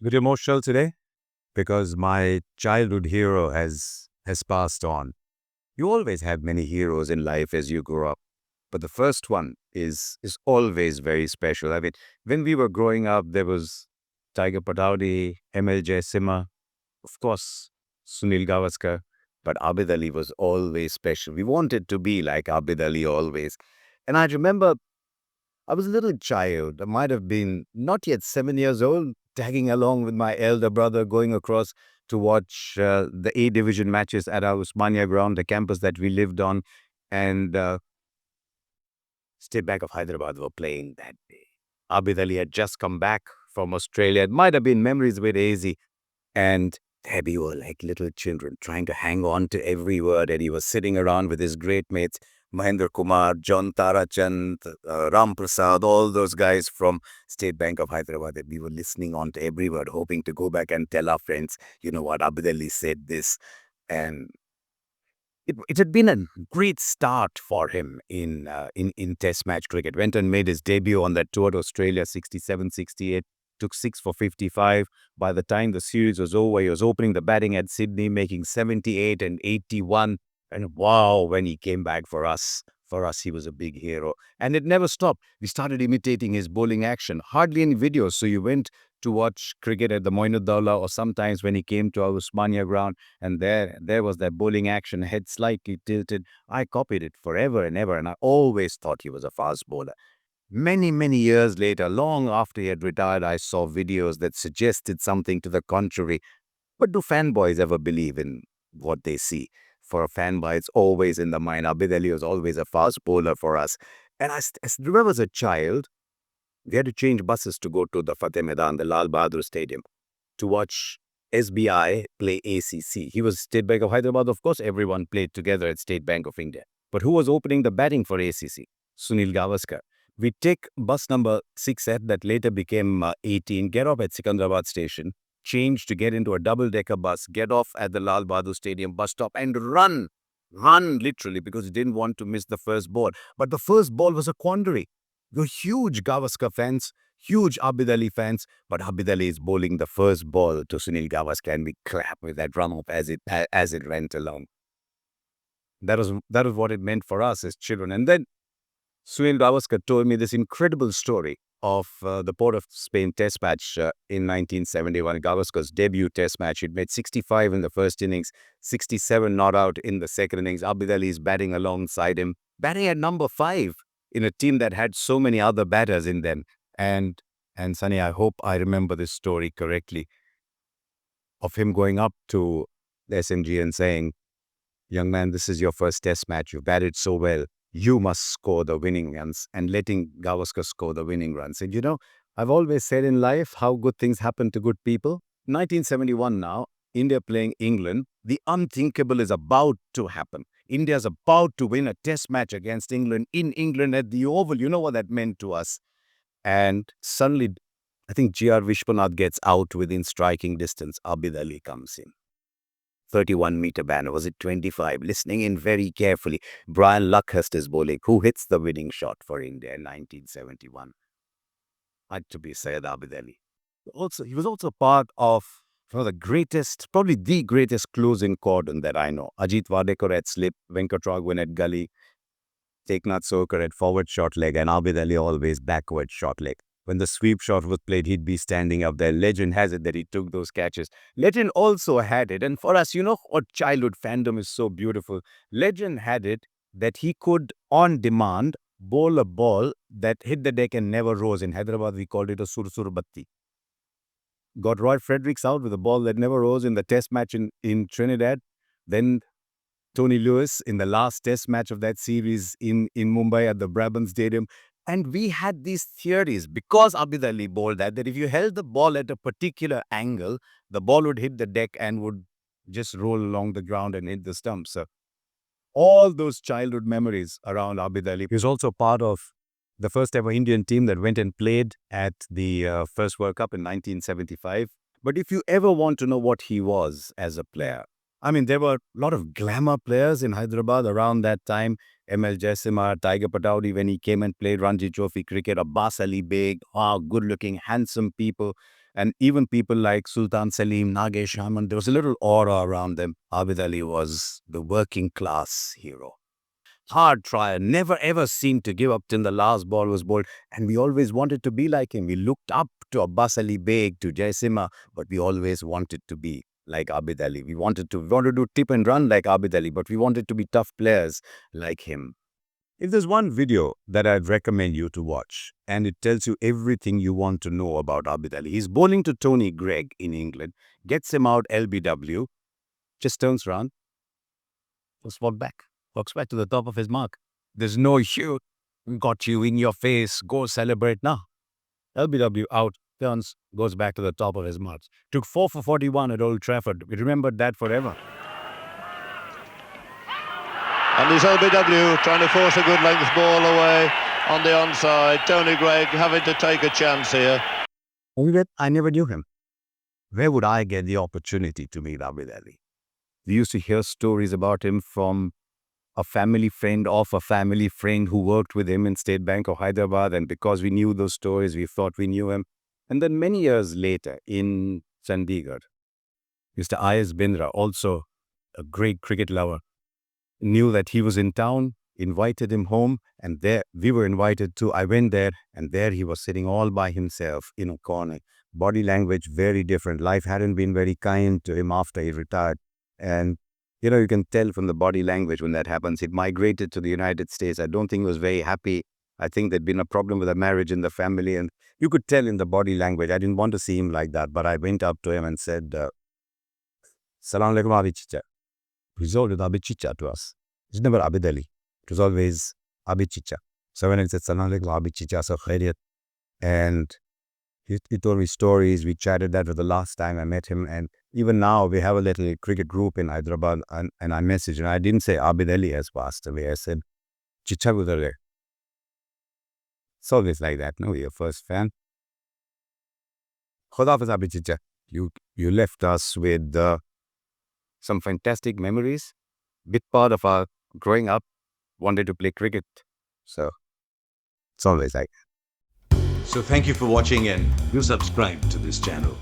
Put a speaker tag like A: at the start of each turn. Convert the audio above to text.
A: bit emotional today because my childhood hero has passed on. You always have many heroes in life as you grow up, but the first one is always very special. I mean, when we were growing up, there was Tiger Pataudi, ML Jayasinghe, of course, Sunil Gavaskar, but Abid Ali was always special. We wanted to be like Abid Ali always. And I remember I was a little child. I might have been not yet 7 years old, tagging along with my elder brother, going across to watch the A Division matches at our Usmania ground, the campus that we lived on. And State Bank of Hyderabad were playing that day. Abid Ali had just come back from Australia. It might have been memories with hazy. And there we were like little children trying to hang on to every word. And he was sitting around with his great mates, Mahendra Kumar, John Tarachand, Ram Prasad, all those guys from State Bank of Hyderabad. And we were listening on to every word, hoping to go back and tell our friends, you know what, Abid Ali said this. And it had been a great start for him in Test match cricket. Went and made his debut on that tour to Australia, 67, 68. Took 6 for 55. By the time the series was over, he was opening the batting at Sydney, making 78 and 81. And wow, when he came back for us, he was a big hero. And it never stopped. We started imitating his bowling action. Hardly any videos. So you went to watch cricket at the Moinuddin or sometimes when he came to our Usmania ground, and there was that bowling action, head slightly tilted. I copied it forever and ever, and I always thought he was a fast bowler. Many, many years later, long after he had retired, I saw videos that suggested something to the contrary. But do fanboys ever believe in what they see? For a fanboy, it's always in the mind. Abid Ali was always a fast bowler for us. And I remember as a child, we had to change buses to go to the Fateh Maidan, the Lal Bahadur Stadium, to watch SBI play ACC. He was State Bank of Hyderabad, of course, everyone played together at State Bank of India. But who was opening the batting for ACC? Sunil Gavaskar. We take bus number 6F that later became 18, get off at Secunderabad station, change to get into a double-decker bus, get off at the Lal Bahadur Stadium bus stop and run literally because he didn't want to miss the first ball. But the first ball was a quandary. We're huge Gavaskar fans, huge Abid Ali fans, but Abid Ali is bowling the first ball to Sunil Gavaskar and we clap with that run-up as it went along. That was what it meant for us as children. And then Sunil Gavaskar told me this incredible story of the Port of Spain Test match in 1971, Gavaskar's debut Test match. He'd made 65 in the first innings, 67 not out in the second innings. Abid Ali is batting alongside him, batting at number 5 in a team that had so many other batters in them. And Sunny, I hope I remember this story correctly, of him going up to the SMG and saying, young man, this is your first Test match. You've batted so well. You must score the winning runs, and letting Gavaskar score the winning runs. And you know, I've always said in life how good things happen to good people. 1971 now, India playing England. The unthinkable is about to happen. India's about to win a Test match against England in England at the Oval. You know what that meant to us. And suddenly, I think G.R. Vishwanath gets out within striking distance. Abid Ali comes in. 31-meter banner. Was it 25? Listening in very carefully. Brian Luckhurst is bowling. Who hits the winning shot for India in 1971? Had to be Syed Abid Ali. He was also part of one of the greatest, probably the greatest closing cordon that I know. Ajit Wadekar at slip, Venkatraghavan at gully, Teknath Sorkar at forward short leg, and Abid Ali always backward short leg. When the sweep shot was played, he'd be standing up there. Legend has it that he took those catches. Legend also had it. And for us, you know what childhood fandom is so beautiful. Legend had it that he could, on demand, bowl a ball that hit the deck and never rose. In Hyderabad, we called it a sur batti. Got Roy Fredericks out with a ball that never rose in the Test match in Trinidad. Then Tony Lewis in the last Test match of that series in Mumbai at the Brabant Stadium. And we had these theories, because Abid Ali bowled that if you held the ball at a particular angle, the ball would hit the deck and would just roll along the ground and hit the stumps. So all those childhood memories around Abid Ali. He was also part of the first ever Indian team that went and played at the first World Cup in 1975. But if you ever want to know what he was as a player, I mean, there were a lot of glamour players in Hyderabad around that time. ML Jayasinghe, Tiger Pataudi when he came and played Ranji Trophy cricket, Abbas Ali Beg, good-looking, handsome people. And even people like Sultan Salim, Nagesh Haman, there was a little aura around them. Abid Ali was the working class hero. Hard trier, never ever seemed to give up till the last ball was bowled. And we always wanted to be like him. We looked up to Abbas Ali Beg, to Jaisimha, but we always wanted to be like Abid Ali. We wanted to tip and run like Abid Ali, but we wanted to be tough players like him. If there's one video that I'd recommend you to watch, and it tells you everything you want to know about Abid Ali, he's bowling to Tony Greig in England, gets him out LBW, just turns around, just walks back to the top of his mark. There's no you, got you in your face, go celebrate now. LBW out, turns, goes back to the top of his marks. Took 4 for 41 at Old Trafford. We remembered that forever.
B: And there's LBW trying to force a good length ball away on the onside. Tony Greig having to take a chance here.
A: I never knew him. Where would I get the opportunity to meet Abid Ali? We used to hear stories about him from a family friend of a family friend who worked with him in State Bank of Hyderabad. And because we knew those stories, we thought we knew him. And then many years later in Chandigarh, Mr. I.S. Bindra, also a great cricket lover, knew that he was in town, invited him home, and there we were invited too. I went there, and there he was sitting all by himself in a corner. Body language very different. Life hadn't been very kind to him after he retired. And you can tell from the body language when that happens. He migrated to the United States. I don't think he was very happy. I think there'd been a problem with a marriage in the family, and you could tell in the body language. I didn't want to see him like that, but I went up to him and said, Salam alaikum, Abid Chicha. He's always Abid Chicha to us. It's never Abid Ali. It was always Abid Chicha. So when I said Salam alaikum, Abid Chicha, so khairiyat. And he told me stories. We chatted. That was the last time I met him. And even now, we have a little cricket group in Hyderabad. And I messaged, and I didn't say Abid Ali has passed away. I said, Chicha gudar. It's always like that, no? You're first fan. Khuda Hafiz Abid Chicha. You left us with some fantastic memories. Bit part of our growing up, wanted to play cricket. So it's always like that.
C: So thank you for watching, and do subscribe to this channel.